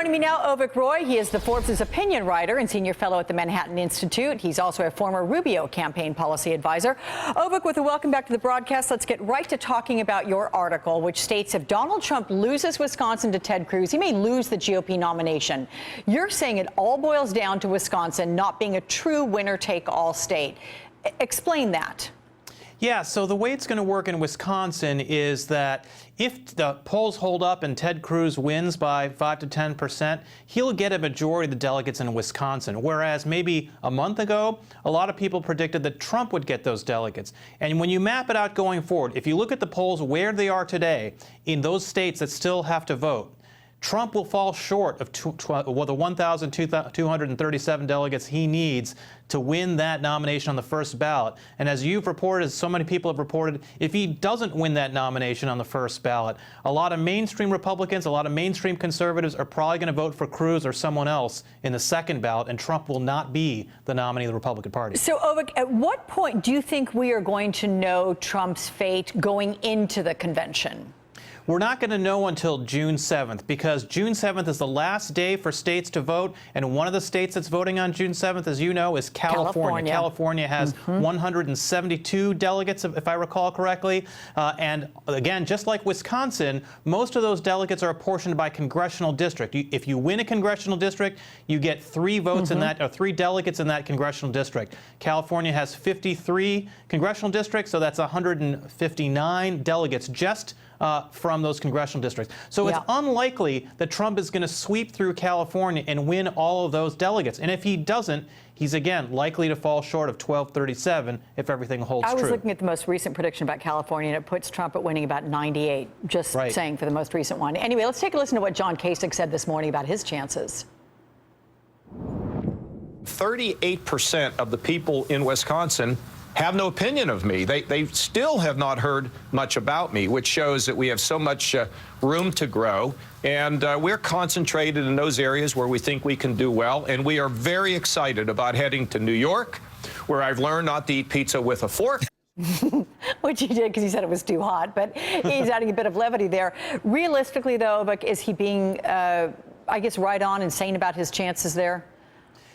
Joining me now, Avik Roy. He is the Forbes' opinion writer and senior fellow at the Manhattan Institute. He's also a former Rubio campaign policy advisor. Avik, with a welcome back to the broadcast, let's get right to talking about your article, which states if Donald Trump loses Wisconsin to Ted Cruz, he may lose the GOP nomination. You're saying it all boils down to Wisconsin not being a true winner-take-all state. Explain that. Yeah, so the way it's going to work in Wisconsin is that if the polls hold up and Ted Cruz wins by 5 to 10%, he'll get a majority of the delegates in Wisconsin, whereas maybe a month ago, a lot of people predicted that Trump would get those delegates. And when you map it out going forward, if you look at the polls where they are today, in those states that still have to vote, Trump will fall short of the 1,237 delegates he needs to win that nomination on the first ballot. And as you've reported, as so many people have reported, if he doesn't win that nomination on the first ballot, a lot of mainstream Republicans, a lot of mainstream conservatives are probably going to vote for Cruz or someone else in the second ballot, and Trump will not be the nominee of the Republican Party. So, Avik, at what point do you think we are going to know Trump's fate going into the convention? We're not going to know until June 7th, because June 7th is the last day for states to vote. And one of the states that's voting on June 7th, as you know, is California. California has 172 delegates, if I recall correctly. And again, just like Wisconsin, most of those delegates are apportioned by congressional district. If you win a congressional district, you get 3 votes in that, or 3 delegates in that congressional district. California has 53 congressional districts, so that's 159 delegates just from those congressional districts. So it's unlikely that Trump is going to sweep through California and win all of those delegates. And if he doesn't, he's again likely to fall short of 1237 if everything holds true. I was looking at the most recent prediction about California, and it puts Trump at winning about 98, just saying for the most recent one. Anyway, let's take a listen to what John Kasich said this morning about his chances. 38% of the people in Wisconsin have no opinion of me. They still have not heard much about me, which shows that we have so much room to grow. And we're concentrated in those areas where we think we can do well. And we are very excited about heading to New York, where I've learned not to eat pizza with a fork. Which he did because he said it was too hot, but he's adding a bit of levity there. Realistically, though, Avik, is he being, I guess, right on and sane about his chances there?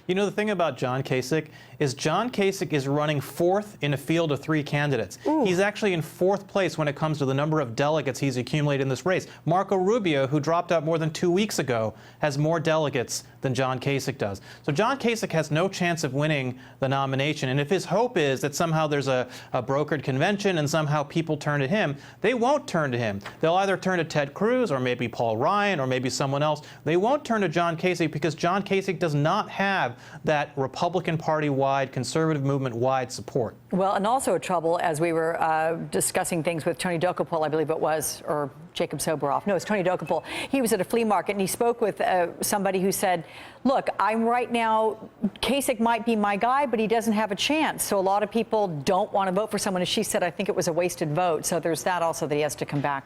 You know, the thing about John Kasich is John Kasich is running 4th in a field of 3 candidates. Ooh. He's actually in 4th place when it comes to the number of delegates he's accumulated in this race. Marco Rubio, who dropped out more than 2 weeks ago, has more delegates than John Kasich does. So John Kasich has no chance of winning the nomination. And if his hope is that somehow there's a brokered convention and somehow people turn to him, they won't turn to him. They'll either turn to Ted Cruz or maybe Paul Ryan or maybe someone else. They won't turn to John Kasich because John Kasich does not have that Republican Party-wide, conservative movement-wide support. Well, and also trouble, as we were discussing things with Tony Dokapol, I believe it was, or Jacob Soboroff. No, it's Tony Dokapol. He was at a flea market, and he spoke with somebody who said, look, I'm right now, Kasich might be my guy, but he doesn't have a chance. So a lot of people don't want to vote for someone. As she said, I think it was a wasted vote. So there's that also that he has to combat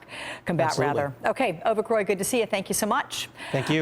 rather. Okay, Avik Roy, good to see you. Thank you so much. Thank you.